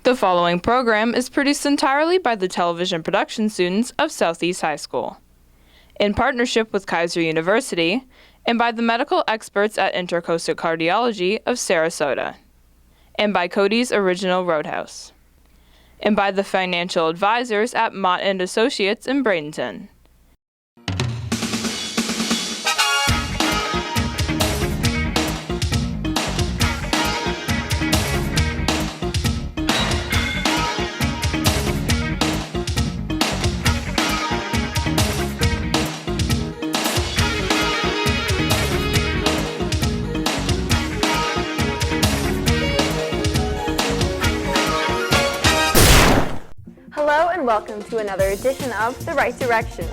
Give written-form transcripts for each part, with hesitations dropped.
The following program is produced entirely by the television production students of Southeast High School, in partnership with Kaiser University, and by the medical experts at Intercoastal Cardiology of Sarasota, and by Cody's Original Roadhouse, and by the financial advisors at Mott & Associates in Bradenton. Hello and welcome to another edition of The Right Direction,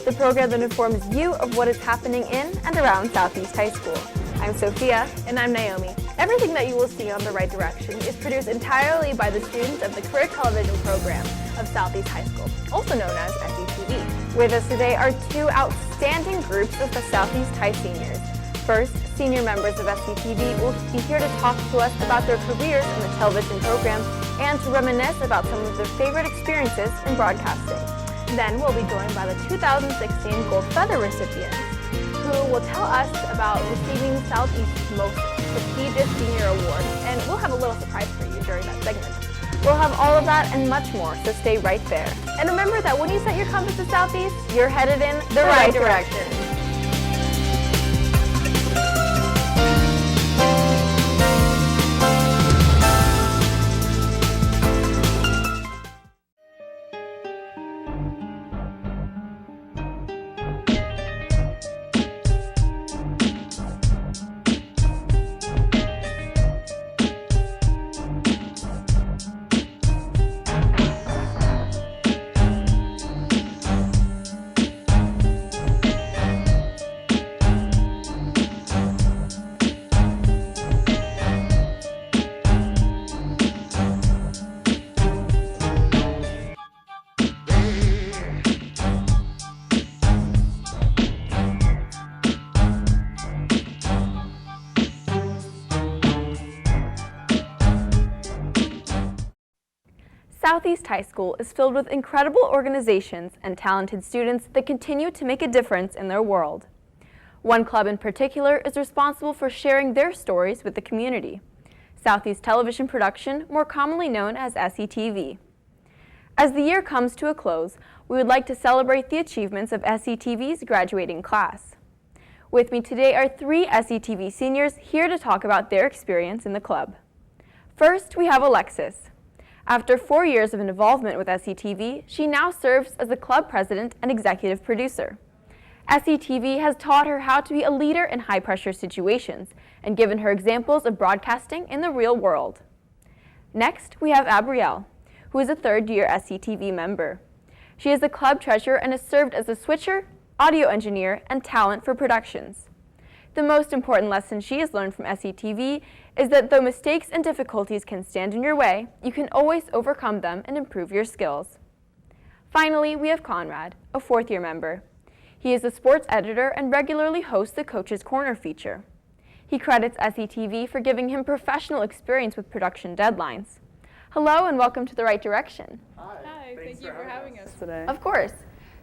the program that informs you of what is happening in and around Southeast High School. I'm Sophia. And I'm Naomi. Everything that you will see on The Right Direction is produced entirely by the students of the Career Television Program of Southeast High School, also known as SETV. With us today are two outstanding groups of the Southeast High seniors. First, senior members of SETV will be here to talk to us about their careers in the television program and to reminisce about some of their favorite experiences in broadcasting. Then we'll be joined by the 2016 Gold Feather recipients, who will tell us about receiving Southeast's most prestigious senior award, and we'll have a little surprise for you during that segment. We'll have all of that and much more, so stay right there. And remember that when you set your compass to Southeast, you're headed in the right direction. Southeast High School is filled with incredible organizations and talented students that continue to make a difference in their world. One club in particular is responsible for sharing their stories with the community, Southeast Television Production, more commonly known as SETV. As the year comes to a close, we would like to celebrate the achievements of SETV's graduating class. With me today are three SETV seniors here to talk about their experience in the club. First, we have Alexis. After 4 years of involvement with SETV, she now serves as the club president and executive producer. SETV has taught her how to be a leader in high-pressure situations and given her examples of broadcasting in the real world. Next, we have Abrielle, who is a third-year SETV member. She is the club treasurer and has served as a switcher, audio engineer, and talent for productions. The most important lesson she has learned from SETV is that though mistakes and difficulties can stand in your way, you can always overcome them and improve your skills. Finally, we have Conrad, a fourth-year member. He is the sports editor and regularly hosts the Coach's Corner feature. He credits SETV for giving him professional experience with production deadlines. Hello and welcome to The Right Direction. Hi, thank you for having us today. Of course.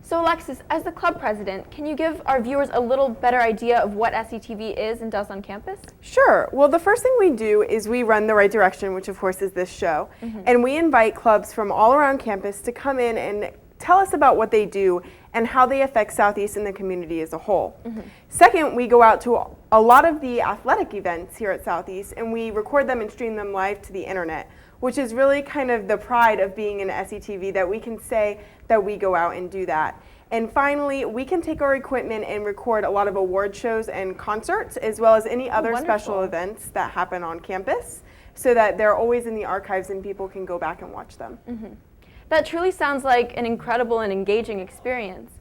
So Alexis, as the club president, can you give our viewers a little better idea of what SETV is and does on campus? Sure. Well, the first thing we do is we run The Right Direction, which of course is this show. And we invite clubs from all around campus to come in and tell us about what they do and how they affect Southeast and the community as a whole. Second, we go out to a lot of the athletic events here at Southeast and we record them and stream them live to the internet, which is really kind of the pride of being in SETV, that we can say that we go out and do that. And finally, we can take our equipment and record a lot of award shows and concerts, as well as any other special events that happen on campus, so that they're always in the archives and people can go back and watch them. That truly sounds like an incredible and engaging experience.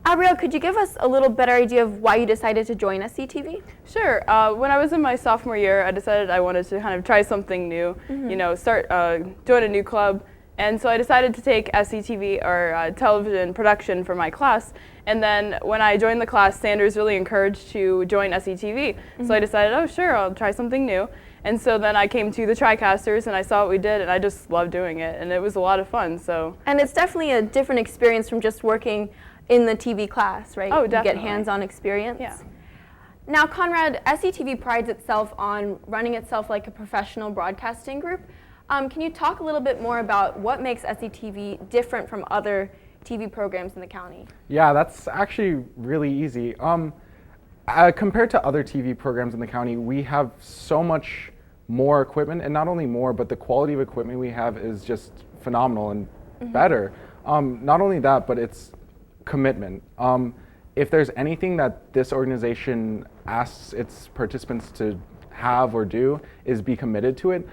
Abrielle, could you give us a little better idea of why you decided to join SETV? Sure. When I was in my sophomore year, I decided I wanted to kind of try something new, join a new club. And so I decided to take SETV, or television production, for my class. And then when I joined the class, Sanders really encouraged to join SETV. So I decided, oh sure, I'll try something new. And so then I came to the TriCasters and I saw what we did and I just loved doing it and it was a lot of fun. So. And it's definitely a different experience from just working in the TV class, right? Oh, You get definitely. hands-on experience. Yeah. Now, Conrad, SCTV prides itself on running itself like a professional broadcasting group. Can you talk a little bit more about what makes SCTV different from other TV programs in the county? Yeah, that's actually really easy. Compared to other TV programs in the county, we have so much more equipment, and not only more, but the quality of equipment we have is just phenomenal and better. Not only that, but it's commitment. If there's anything that this organization asks its participants to have or do, is be committed to it.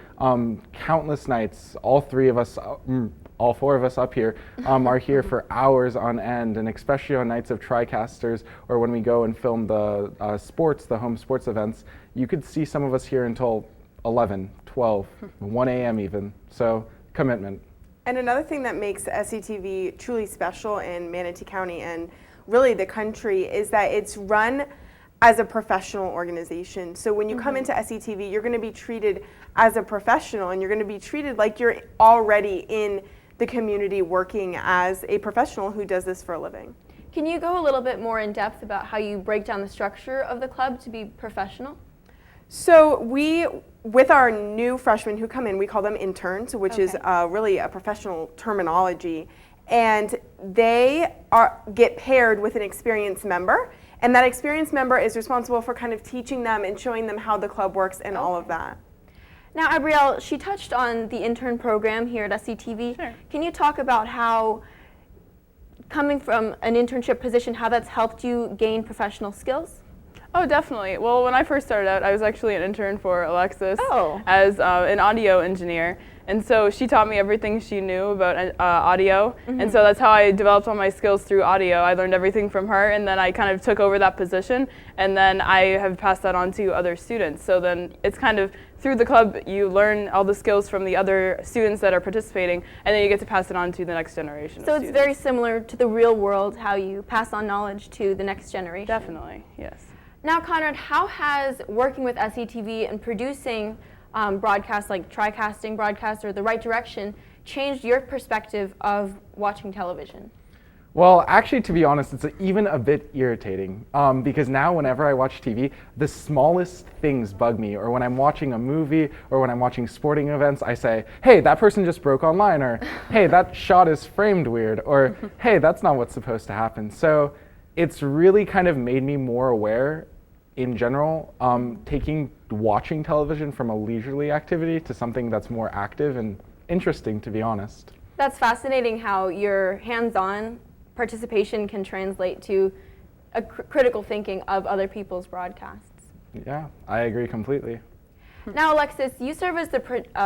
Countless nights, all four of us up here are here for hours on end, and especially on nights of TriCasters or when we go and film the home sports events, you could see some of us here until 11, 12, 1 a.m. even. So commitment. And another thing that makes SCTV truly special in Manatee County and really the country is that it's run as a professional organization. So when you come into SCTV, you're going to be treated as a professional and you're going to be treated like you're already in the community working as a professional who does this for a living. Can you go a little bit more in depth about how you break down the structure of the club to be professional? So with our new freshmen who come in, we call them interns, which is really a professional terminology. And they get paired with an experienced member. And that experienced member is responsible for kind of teaching them and showing them how the club works and all of that. Now, Abrielle, she touched on the intern program here at SCTV. Sure. Can you talk about how coming from an internship position, how that's helped you gain professional skills? Oh, definitely. Well, when I first started out, I was actually an intern for Alexis Oh. as an audio engineer. And so she taught me everything she knew about audio. And so that's how I developed all my skills through audio. I learned everything from her, and then I kind of took over that position. And then I have passed that on to other students. So then it's kind of through the club, you learn all the skills from the other students that are participating, and then you get to pass it on to the next generation So of it's students. very similar to the real world, how you pass on knowledge to the next generation. Definitely, yes. Now, Conrad, how has working with SCTV and producing broadcasts like TriCasting broadcasts or The Right Direction changed your perspective of watching television? Well, actually, to be honest, it's even a bit irritating because now whenever I watch TV, the smallest things bug me. Or when I'm watching a movie or when I'm watching sporting events, I say, hey, that person just broke online, or hey, that shot is framed weird, or hey, that's not what's supposed to happen. So it's really kind of made me more aware in general, watching television from a leisurely activity to something that's more active and interesting, to be honest. That's fascinating how your hands-on participation can translate to a critical thinking of other people's broadcasts. Yeah, I agree completely. Now, Alexis, you serve as the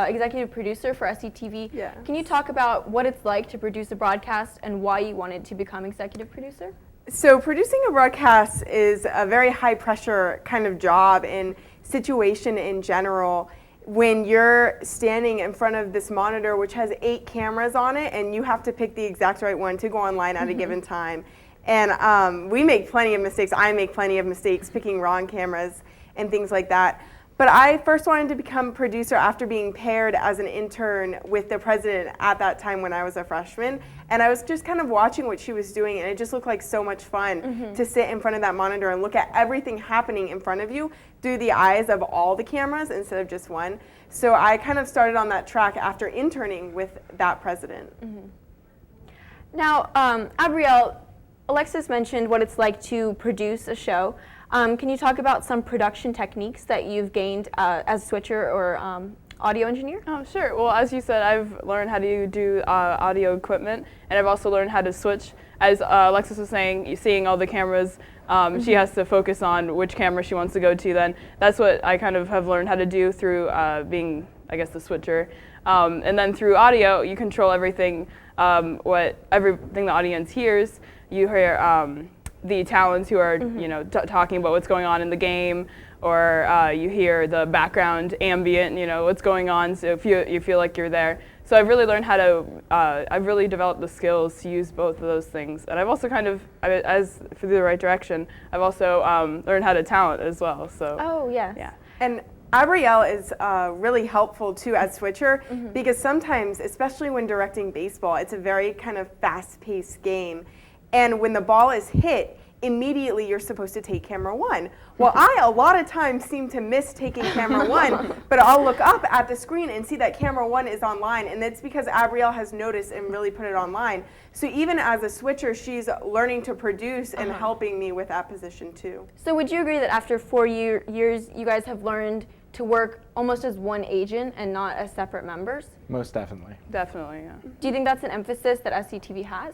executive producer for SCTV. Yes. Can you talk about what it's like to produce a broadcast and why you wanted to become executive producer? So producing a broadcast is a very high pressure kind of job and situation in general when you're standing in front of this monitor which has 8 cameras on it and you have to pick the exact right one to go online at a given time. And we make plenty of mistakes. I make plenty of mistakes picking wrong cameras and things like that. But I first wanted to become a producer after being paired as an intern with the president at that time when I was a freshman. And I was just kind of watching what she was doing, and it just looked like so much fun to sit in front of that monitor and look at everything happening in front of you through the eyes of all the cameras instead of just one. So I kind of started on that track after interning with that president. Now, Abrielle, Alexis mentioned what it's like to produce a show. Can you talk about some production techniques that you've gained as switcher or audio engineer? Sure. Well, as you said, I've learned how to do audio equipment, and I've also learned how to switch. As Alexis was saying, seeing all the cameras, she has to focus on which camera she wants to go to then. That's what I kind of have learned how to do through being, I guess, the switcher. And then through audio, you control everything, everything the audience hears. You hear the talents who are, you know, talking about what's going on in the game, or you hear the background ambient, you know, what's going on, so if you feel like you're there. So I've really learned how to, I've really developed the skills to use both of those things. And I've also kind of, as for the right direction, I've also learned how to talent as well, so. Oh, yes. Yeah. And Abrielle is really helpful too as switcher because sometimes, especially when directing baseball, it's a very kind of fast-paced game. And when the ball is hit, immediately you're supposed to take camera one. Well, I a lot of times seem to miss taking camera one, but I'll look up at the screen and see that camera one is online, and that's because Abrielle has noticed and really put it online. So even as a switcher, she's learning to produce and helping me with that position too. So would you agree that after 4 years, you guys have learned to work almost as one agent and not as separate members? Most definitely. Definitely, yeah. Do you think that's an emphasis that SCTV has?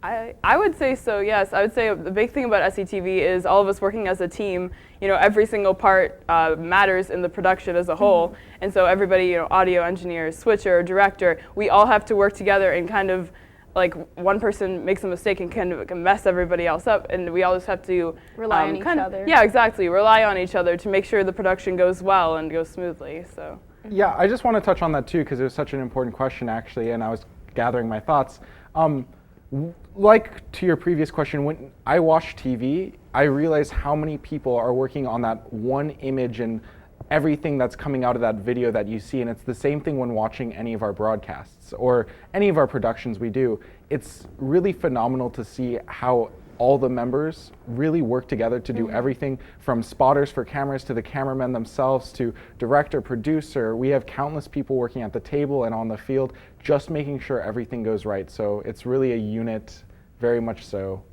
I would say so, yes. I would say the big thing about SCTV is all of us working as a team. You know, every single part matters in the production as a whole. And so everybody, you know, audio engineer, switcher, director, we all have to work together and kind of, like, one person makes a mistake and kind of mess everybody else up, and we all just have to Rely on each other. Yeah, exactly. Rely on each other to make sure the production goes well and goes smoothly. So. Yeah, I just want to touch on that too because it was such an important question actually, and I was gathering my thoughts. Like to your previous question, when I watch TV, I realize how many people are working on that one image and everything that's coming out of that video that you see, and it's the same thing when watching any of our broadcasts or any of our productions we do. It's really phenomenal to see how all the members really work together to do everything from spotters for cameras to the cameramen themselves to director, producer. We have countless people working at the table and on the field just making sure everything goes right. So it's really a unit, very much so.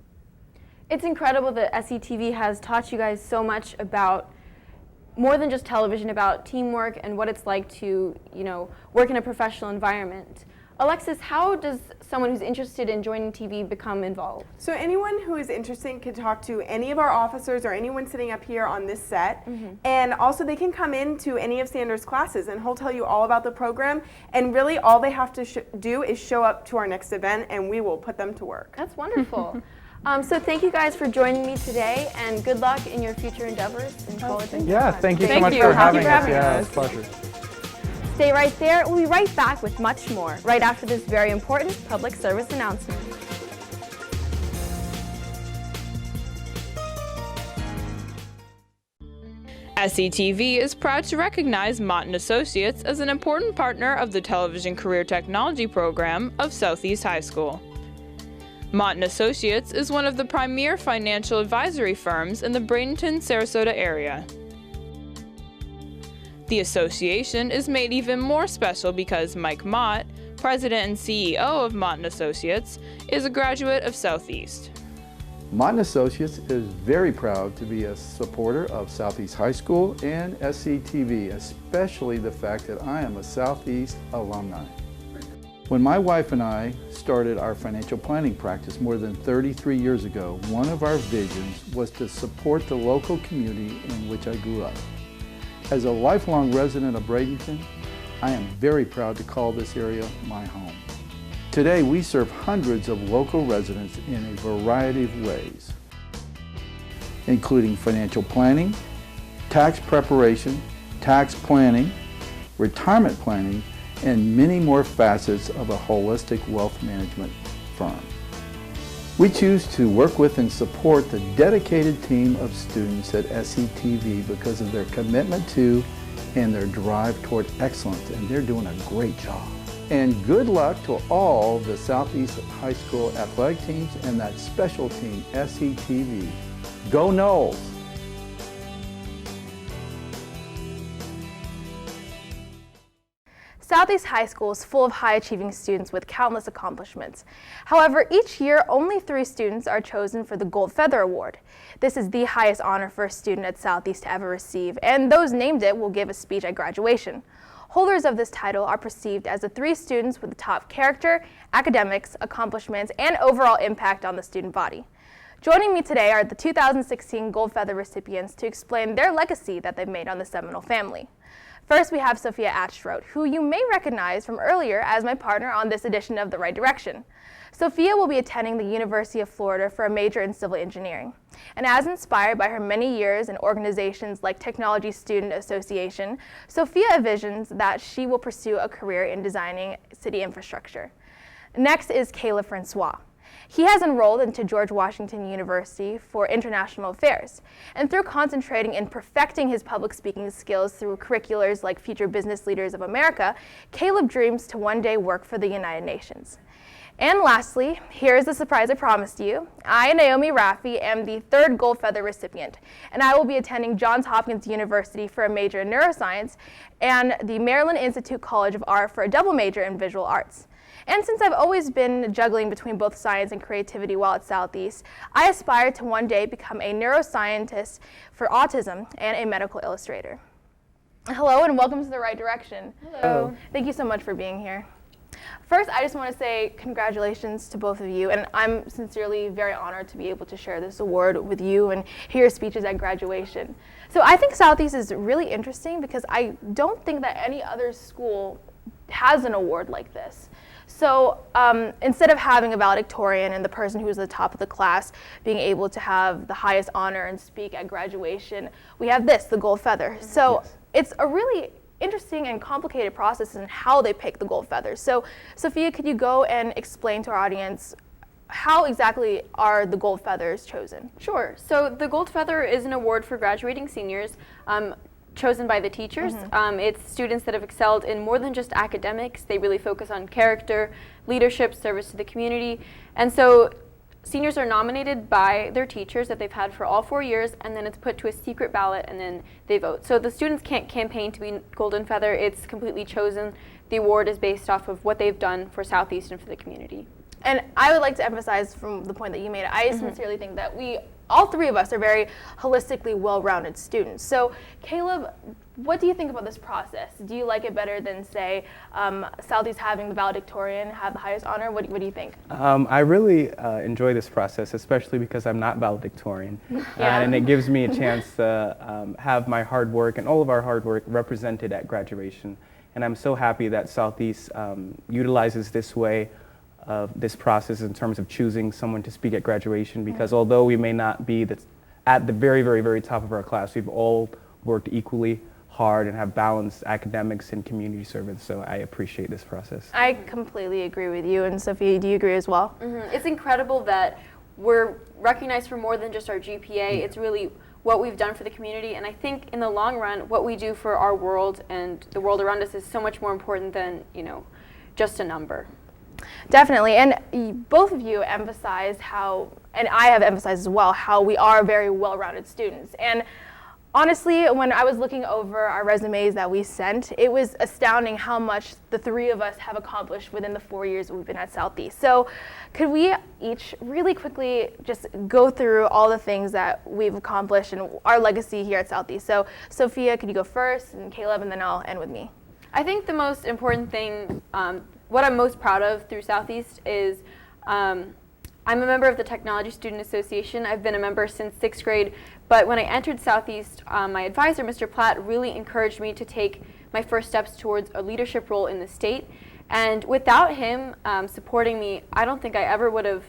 It's incredible that SCTV has taught you guys so much about more than just television, about teamwork and what it's like to, you know, work in a professional environment. Alexis, how does someone who's interested in joining TV become involved? So anyone who is interested can talk to any of our officers or anyone sitting up here on this set. And also they can come into any of Sanders' classes and he'll tell you all about the program. And really all they have to do is show up to our next event and we will put them to work. That's wonderful. So thank you guys for joining me today, and good luck in your future endeavors in college and Yeah, beyond. thank you so Thank much you. for Thank you having for us. having Yeah, us. it's a pleasure. Stay right there. We'll be right back with much more right after this very important public service announcement. SCTV is proud to recognize Mott & Associates as an important partner of the Television Career Technology program of Southeast High School. Mott & Associates is one of the premier financial advisory firms in the Bradenton-Sarasota area. The association is made even more special because Mike Mott, president and CEO of Mott & Associates, is a graduate of Southeast. Mott & Associates is very proud to be a supporter of Southeast High School and SCTV, especially the fact that I am a Southeast alumni. When my wife and I started our financial planning practice more than 33 years ago, one of our visions was to support the local community in which I grew up. As a lifelong resident of Bradenton, I am very proud to call this area my home. Today, we serve hundreds of local residents in a variety of ways, including financial planning, tax preparation, tax planning, retirement planning, and many more facets of a holistic wealth management firm. We choose to work with and support the dedicated team of students at SCTV because of their commitment to and their drive toward excellence, and they're doing a great job. And good luck to all the Southeast High School athletic teams and that special team, SCTV. Go Noles! Southeast High School is full of high-achieving students with countless accomplishments. However, each year, only 3 students are chosen for the Gold Feather Award. This is the highest honor for a student at Southeast to ever receive, and those named it will give a speech at graduation. Holders of this title are perceived as the 3 students with the top character, academics, accomplishments, and overall impact on the student body. Joining me today are the 2016 Gold Feather recipients to explain their legacy that they've made on the Seminole family. First, we have Sophia Atstroth, who you may recognize from earlier as my partner on this edition of The Right Direction. Sophia will be attending the University of Florida for a major in civil engineering. And as inspired by her many years in organizations like Technology Student Association, Sophia envisions that she will pursue a career in designing city infrastructure. Next is Kayla Francois. He has enrolled into George Washington University for International Affairs, and through concentrating in perfecting his public speaking skills through curriculars like Future Business Leaders of America, Caleb dreams to one day work for the United Nations. And lastly, here's the surprise I promised you. I, Naomi Raffi, am the third Gold Feather recipient, and I will be attending Johns Hopkins University for a major in neuroscience and the Maryland Institute College of Art for a double major in visual arts. And since I've always been juggling between both science and creativity while at Southeast, I aspire to one day become a neuroscientist for autism and a medical illustrator. Hello and welcome to The Right Direction. Hello. Thank you so much for being here. First, I just want to say congratulations to both of you, and I'm sincerely very honored to be able to share this award with you and hear your speeches at graduation. So I think Southeast is really interesting because I don't think that any other school has an award like this. So instead of having a valedictorian and the person who's at the top of the class being able to have the highest honor and speak at graduation, we have this, the Gold Feather. So it's a really interesting and complicated process in how they pick the Gold Feathers. So Sophia, could you go and explain to our audience how exactly are the Gold Feathers chosen? Sure. So the Gold Feather is an award for graduating seniors chosen by the teachers. It's students that have excelled in more than just academics. They really focus on character, leadership, service to the community. And so seniors are nominated by their teachers that they've had for all 4 years, and then it's put to a secret ballot, and then they vote. So the students can't campaign to be Golden Feather. It's completely chosen. The award is based off of what they've done for Southeast and for the community. And I would like to emphasize from the point that you made, I sincerely think that all three of us are very holistically well-rounded students. So Caleb, what do you think about this process? Do you like it better than, say, Southeast having the valedictorian have the highest honor? What do you think? I really enjoy this process, especially because I'm not valedictorian. And it gives me a chance to have my hard work and all of our hard work represented at graduation. And I'm so happy that Southeast utilizes this process in terms of choosing someone to speak at graduation, because although we may not be at the very, very, very top of our class, we've all worked equally hard and have balanced academics and community service, so I appreciate this process. I completely agree with you, and Sophia, do you agree as well? It's incredible that we're recognized for more than just our GPA. It's really what we've done for the community, and I think in the long run, what we do for our world and the world around us is so much more important than, just a number. Definitely, and both of you emphasized how, and I have emphasized as well, how we are very well-rounded students. And honestly, when I was looking over our resumes that we sent, it was astounding how much the three of us have accomplished within the 4 years we've been at Southeast. So could we each really quickly just go through all the things that we've accomplished and our legacy here at Southeast? So Sophia, could you go first, and Caleb, and then I'll end with me. I think the most important thing, what I'm most proud of through Southeast is I'm a member of the Technology Student Association. I've been a member since 6th grade, but when I entered Southeast, my advisor, Mr. Platt, really encouraged me to take my first steps towards a leadership role in the state. And without him supporting me, I don't think I ever would have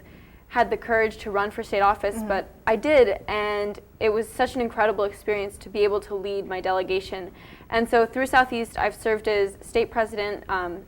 had the courage to run for state office, but I did, and it was such an incredible experience to be able to lead my delegation. And so through Southeast, I've served as state president,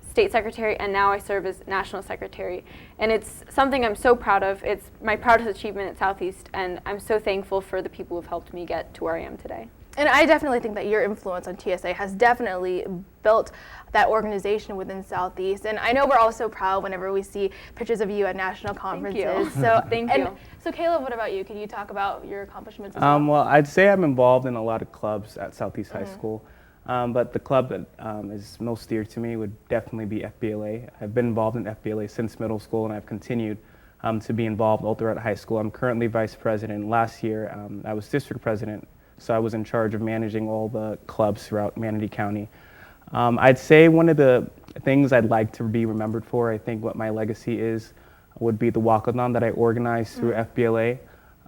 state secretary, and now I serve as national secretary. And it's something I'm so proud of. It's my proudest achievement at Southeast, and I'm so thankful for the people who've helped me get to where I am today. And I definitely think that your influence on TSA has definitely built that organization within Southeast. And I know we're all so proud whenever we see pictures of you at national conferences. Thank you. So, Thank you. So Caleb, what about you? Can you talk about your accomplishments as well? Well, I'd say I'm involved in a lot of clubs at Southeast High School. But the club that is most dear to me would definitely be FBLA. I've been involved in FBLA since middle school, and I've continued to be involved all throughout high school. I'm currently vice president. Last year, I was district president, so I was in charge of managing all the clubs throughout Manatee County. I'd say one of the things I'd like to be remembered for, I think what my legacy is, would be the walkathon that I organized through FBLA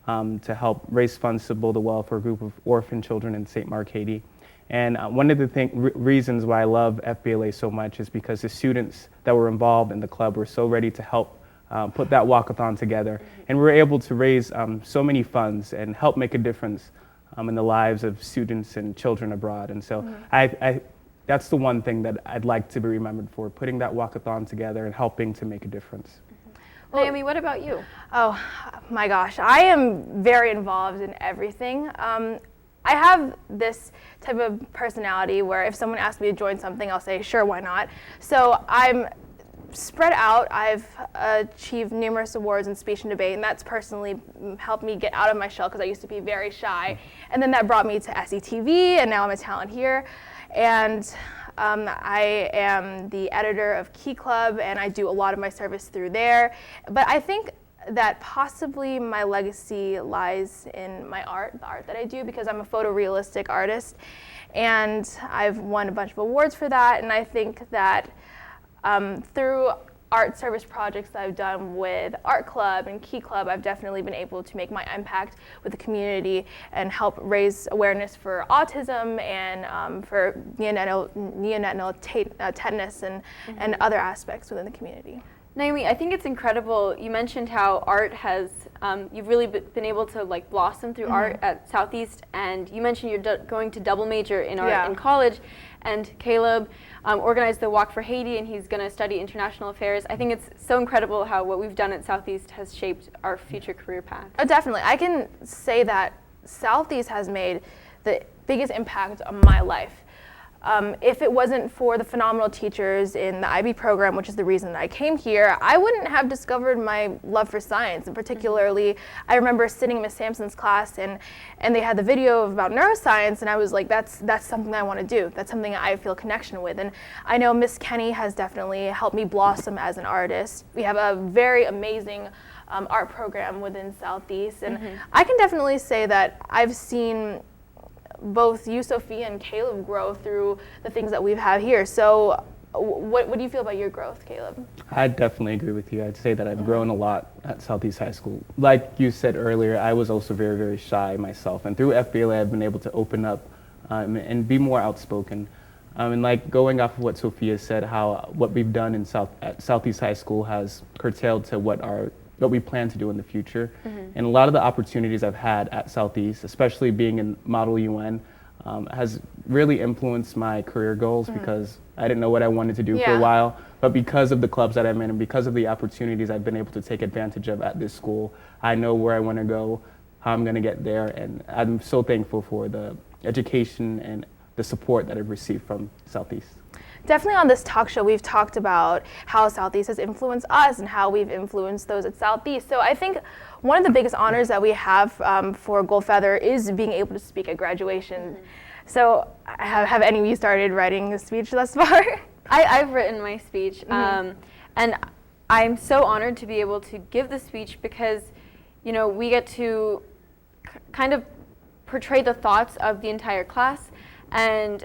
to help raise funds to build a well for a group of orphan children in St. Mark, Haiti. And one of the reasons why I love FBLA so much is because the students that were involved in the club were so ready to help put that walkathon together. And we were able to raise so many funds and help make a difference in the lives of students and children abroad. And so that's the one thing that I'd like to be remembered for, putting that walkathon together and helping to make a difference. Naomi, what about you? Oh my gosh, I am very involved in everything. I have this type of personality where if someone asks me to join something, I'll say, sure, why not? So I'm spread out. I've achieved numerous awards in speech and debate, and that's personally helped me get out of my shell because I used to be very shy. And then that brought me to SETV, and now I'm a talent here. And I am the editor of Key Club, and I do a lot of my service through there. But I think that possibly my legacy lies in my art, the art that I do, because I'm a photorealistic artist, and I've won a bunch of awards for that. And I think that through art service projects that I've done with Art Club and Key Club, I've definitely been able to make my impact with the community and help raise awareness for autism and for neonatal tetanus and other aspects within the community. Naomi, I think it's incredible. You mentioned how art has, you've really been able to like blossom through art at Southeast, and you mentioned you're going to double major in art in college, and Caleb organized the Walk for Haiti, and he's going to study international affairs. I think it's so incredible how what we've done at Southeast has shaped our future career path. Oh, definitely. I can say that Southeast has made the biggest impact on my life. If it wasn't for the phenomenal teachers in the IB program, which is the reason that I came here, I wouldn't have discovered my love for science. And particularly, I remember sitting in Miss Sampson's class and they had the video about neuroscience, and I was like, that's something I want to do. That's something I feel connection with. And I know Miss Kenny has definitely helped me blossom as an artist. We have a very amazing art program within Southeast, and I can definitely say that I've seen both you, Sophia, and Caleb grow through the things that we've had here. So what do you feel about your growth, Caleb? I definitely agree with you. I'd say that I've grown a lot at Southeast High School. Like you said earlier, I was also very, very shy myself. And through FBLA, I've been able to open up and be more outspoken. And like going off of what Sophia said, how what we've done at Southeast High School has curtailed to what we plan to do in the future. And a lot of the opportunities I've had at Southeast, especially being in Model UN, has really influenced my career goals because I didn't know what I wanted to do for a while. But because of the clubs that I'm in and because of the opportunities I've been able to take advantage of at this school, I know where I want to go, how I'm going to get there. And I'm so thankful for the education and the support that I've received from Southeast. Definitely on this talk show, we've talked about how Southeast has influenced us and how we've influenced those at Southeast. So I think one of the biggest honors that we have for Gold Feather is being able to speak at graduation. So have any of you started writing a speech thus far? I've written my speech, and I'm so honored to be able to give the speech because, you know, we get to kind of portray the thoughts of the entire class, and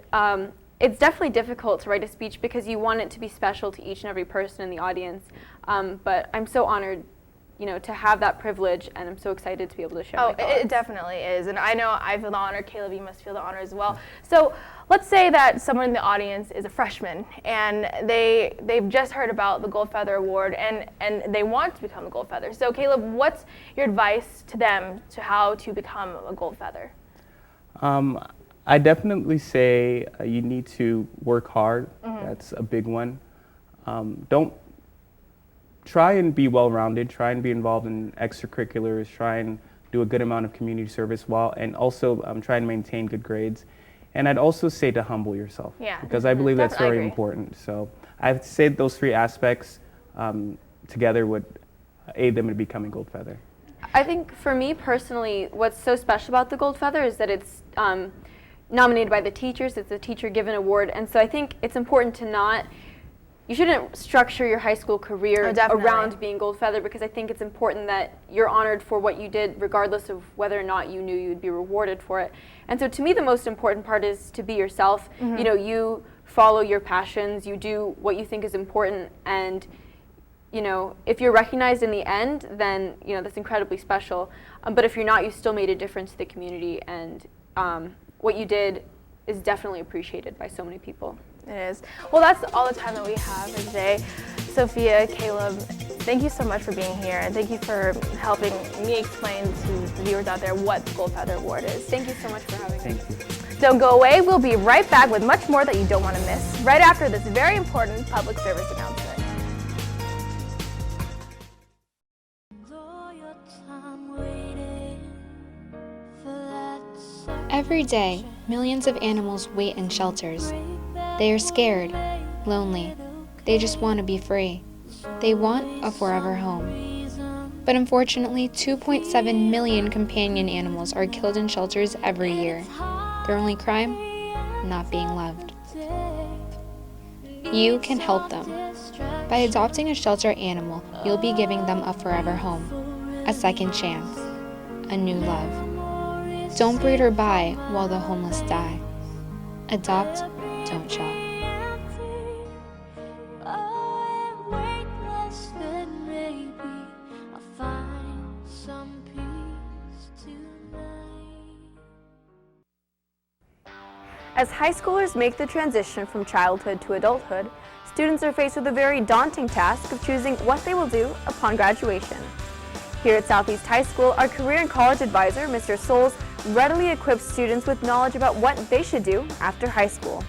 it's definitely difficult to write a speech because you want it to be special to each and every person in the audience. But I'm so honored, you know, to have that privilege, and I'm so excited to be able to share my thoughts. It definitely is, and I know I feel the honor. Caleb, you must feel the honor as well. So let's say that someone in the audience is a freshman, and they've just heard about the Gold Feather Award, and they want to become a Gold Feather. So Caleb, what's your advice to them to how to become a Gold Feather? I definitely say you need to work hard. That's a big one. Don't try and be well-rounded. Try and be involved in extracurriculars. Try and do a good amount of community service and also try and maintain good grades. And I'd also say to humble yourself. Because I believe that's very important. So I'd say those three aspects together would aid them in becoming Gold Feather. I think for me personally, what's so special about the Gold Feather is that it's nominated by the teachers. It's a teacher-given award, and so I think it's important to you shouldn't structure your high school career around being Gold Feather, because I think it's important that you're honored for what you did regardless of whether or not you knew you'd be rewarded for it. And so to me, the most important part is to be yourself. You know, you follow your passions, you do what you think is important, and you know, if you're recognized in the end, then you know that's incredibly special. But if you're not, you still made a difference to the community, and what you did is definitely appreciated by so many people. It is. Well, that's all the time that we have for today. Sophia, Caleb, thank you so much for being here, and thank you for helping me explain to the viewers out there what the Gold Feather Award is. Thank you so much for having me. Thank you. Don't go away. We'll be right back with much more that you don't want to miss right after this very important public service announcement. Every day, millions of animals wait in shelters. They are scared, lonely. They just want to be free. They want a forever home. But unfortunately, 2.7 million companion animals are killed in shelters every year. Their only crime? Not being loved. You can help them. By adopting a shelter animal, you'll be giving them a forever home, a second chance, a new love. Don't breed or buy while the homeless die. Adopt, don't shop. As high schoolers make the transition from childhood to adulthood, students are faced with a very daunting task of choosing what they will do upon graduation. Here at Southeast High School, our career and college advisor, Mr. Souls, readily equips students with knowledge about what they should do after high school.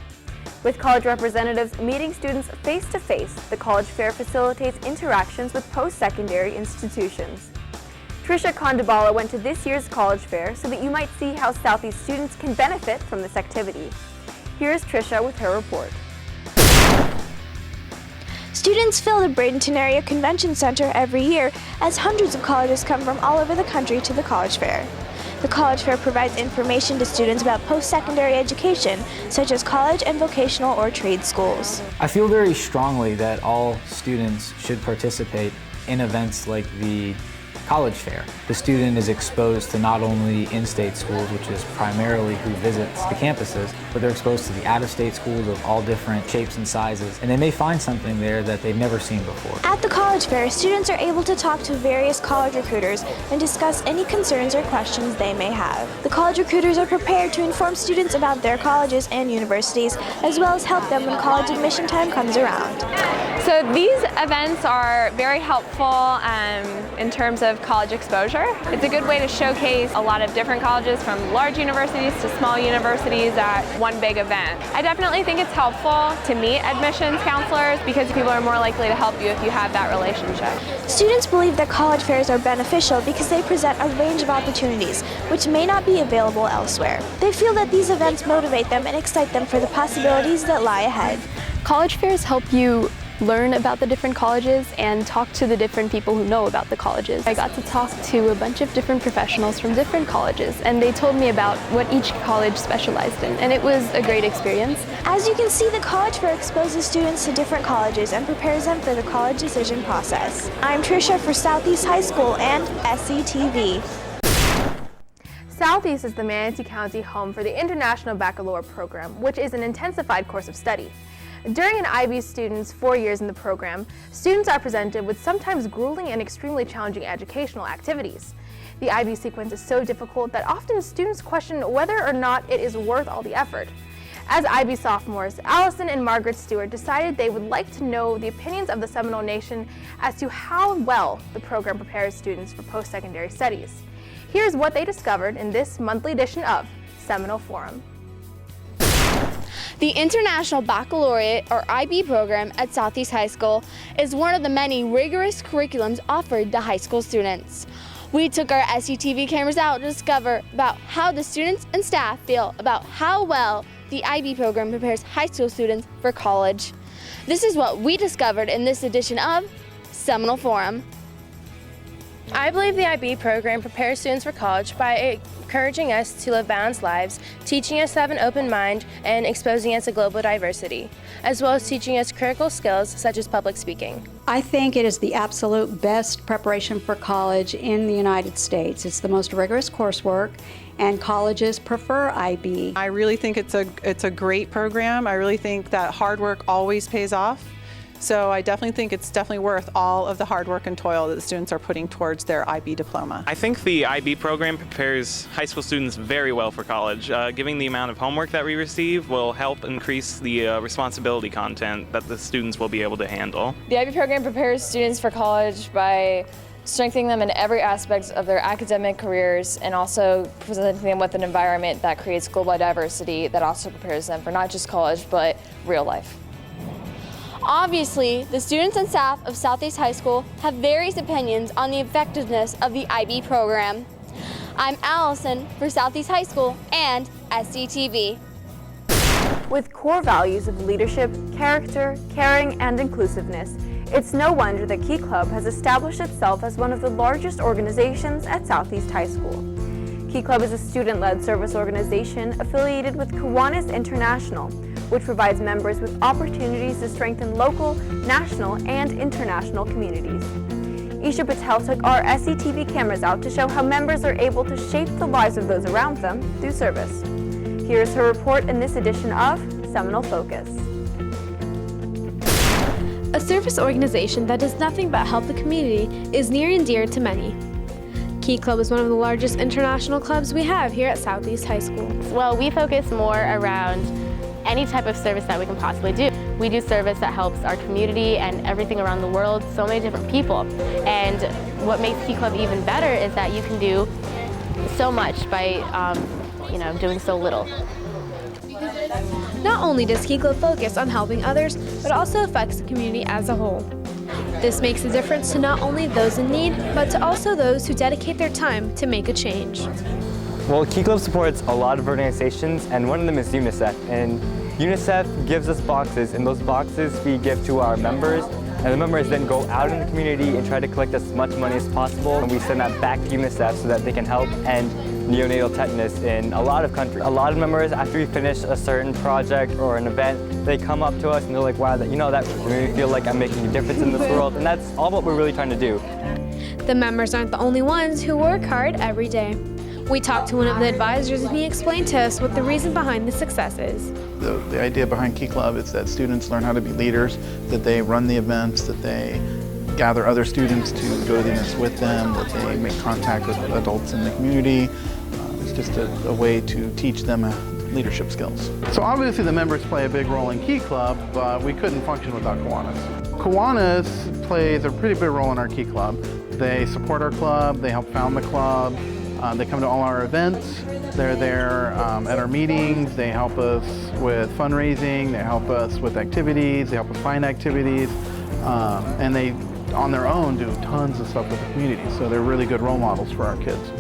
With college representatives meeting students face-to-face, the College Fair facilitates interactions with post-secondary institutions. Trisha Kondabala went to this year's College Fair so that you might see how Southeast students can benefit from this activity. Here's Trisha with her report. Students fill the Bradenton Area Convention Center every year as hundreds of colleges come from all over the country to the College Fair. The College Fair provides information to students about post-secondary education, such as college and vocational or trade schools. I feel very strongly that all students should participate in events like the College Fair. The student is exposed to not only in-state schools, which is primarily who visits the campuses, but they're exposed to the out-of-state schools of all different shapes and sizes, and they may find something there that they've never seen before. At the College Fair, students are able to talk to various college recruiters and discuss any concerns or questions they may have. The college recruiters are prepared to inform students about their colleges and universities, as well as help them when college admission time comes around. So these events are very helpful in terms of college exposure. It's a good way to showcase a lot of different colleges, from large universities to small universities, at one big event. I definitely think it's helpful to meet admissions counselors because people are more likely to help you if you have that relationship. Students believe that college fairs are beneficial because they present a range of opportunities which may not be available elsewhere. They feel that these events motivate them and excite them for the possibilities that lie ahead. College fairs help you learn about the different colleges and talk to the different people who know about the colleges. I got to talk to a bunch of different professionals from different colleges, and they told me about what each college specialized in, and it was a great experience. As you can see, the College Fair exposes students to different colleges and prepares them for the college decision process. I'm Trisha for Southeast High School and SCTV. Southeast is the Manatee County home for the International Baccalaureate program, which is an intensified course of study. During an IB student's 4 years in the program, students are presented with sometimes grueling and extremely challenging educational activities. The IB sequence is so difficult that often students question whether or not it is worth all the effort. As IB sophomores, Allison and Margaret Stewart decided they would like to know the opinions of the Seminole Nation as to how well the program prepares students for post-secondary studies. Here's what they discovered in this monthly edition of Seminole Forum. The International Baccalaureate, or IB program at Southeast High School is one of the many rigorous curriculums offered to high school students. We took our SCTV cameras out to discover about how the students and staff feel about how well the IB program prepares high school students for college. This is what we discovered in this edition of Seminole Forum. I believe the IB program prepares students for college by encouraging us to live balanced lives, teaching us to have an open mind, and exposing us to global diversity, as well as teaching us critical skills such as public speaking. I think it is the absolute best preparation for college in the United States. It's the most rigorous coursework, and colleges prefer IB. I really think it's a great program. I really think that hard work always pays off. So I definitely think it's definitely worth all of the hard work and toil that the students are putting towards their IB diploma. I think the IB program prepares high school students very well for college. Giving the amount of homework that we receive will help increase the responsibility content that the students will be able to handle. The IB program prepares students for college by strengthening them in every aspect of their academic careers and also presenting them with an environment that creates global diversity that also prepares them for not just college, but real life. Obviously, the students and staff of Southeast High School have various opinions on the effectiveness of the IB program. I'm Allison for Southeast High School and SCTV. With core values of leadership, character, caring, and inclusiveness, it's no wonder that Key Club has established itself as one of the largest organizations at Southeast High School. Key Club is a student-led service organization affiliated with Kiwanis International, which provides members with opportunities to strengthen local, national, and international communities. Isha Patel took our SCTV cameras out to show how members are able to shape the lives of those around them through service. Here's her report in this edition of Seminole Focus. A service organization that does nothing but help the community is near and dear to many. Key Club is one of the largest international clubs we have here at Southeast High School. Well, we focus more around any type of service that we can possibly do. We do service that helps our community and everything around the world, so many different people. And what makes Key Club even better is that you can do so much by doing so little. Not only does Key Club focus on helping others, but also affects the community as a whole. This makes a difference to not only those in need, but to also those who dedicate their time to make a change. Well, Key Club supports a lot of organizations, and one of them is UNICEF. And UNICEF gives us boxes, and those boxes we give to our members, and the members then go out in the community and try to collect as much money as possible, and we send that back to UNICEF so that they can help end neonatal tetanus in a lot of countries. A lot of members, after we finish a certain project or an event, they come up to us and they're like, wow, that made me feel like I'm making a difference in this world, and that's all what we're really trying to do. The members aren't the only ones who work hard every day. We talked to one of the advisors and he explained to us what the reason behind the success is. The idea behind Key Club is that students learn how to be leaders, that they run the events, that they gather other students to go to the events with them, that they make contact with adults in the community. It's just a way to teach them leadership skills. So obviously the members play a big role in Key Club, but we couldn't function without Kiwanis. Kiwanis plays a pretty big role in our Key Club. They support our club, they help found the club, they come to all our events, they're there at our meetings, they help us with fundraising, they help us with activities, they help us find activities, and they, on their own, do tons of stuff with the community, so they're really good role models for our kids.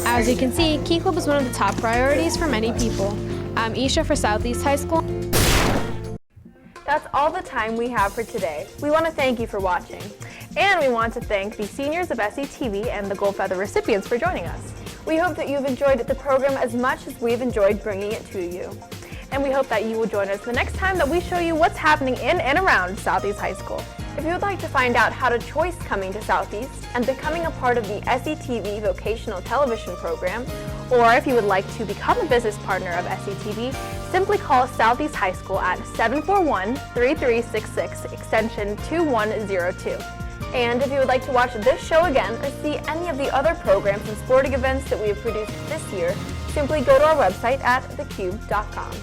As you can see, Key Club is one of the top priorities for many people. I'm Isha for Southeast High School. That's all the time we have for today. We want to thank you for watching. And we want to thank the seniors of SCTV and the Gold Feather recipients for joining us. We hope that you've enjoyed the program as much as we've enjoyed bringing it to you. And we hope that you will join us the next time that we show you what's happening in and around Southeast High School. If you would like to find out how to choice coming to Southeast and becoming a part of the SCTV vocational television program, or if you would like to become a business partner of SCTV, simply call Southeast High School at 741-3366 extension 2102. And if you would like to watch this show again or see any of the other programs and sporting events that we have produced this year, simply go to our website at thecube.com.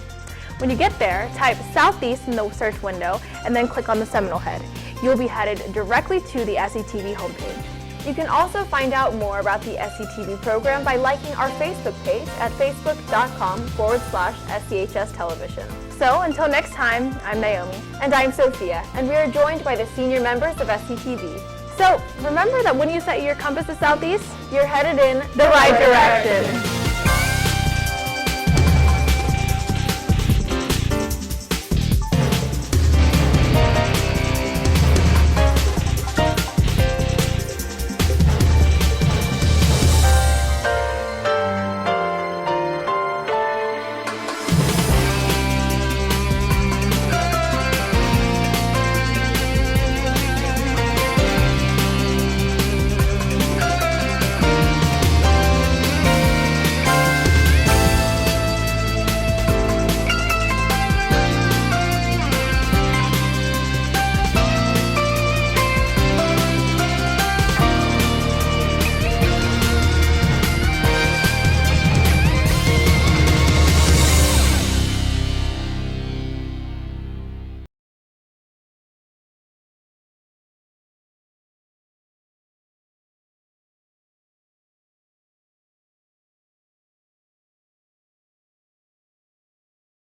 When you get there, type Southeast in the search window and then click on the Seminole head. You'll be headed directly to the SCTV homepage. You can also find out more about the SCTV program by liking our Facebook page at facebook.com/SCHS Television. So until next time, I'm Naomi. And I'm Sophia, and we are joined by the senior members of SCTV. So remember that when you set your compass to Southeast, you're headed in the right direction.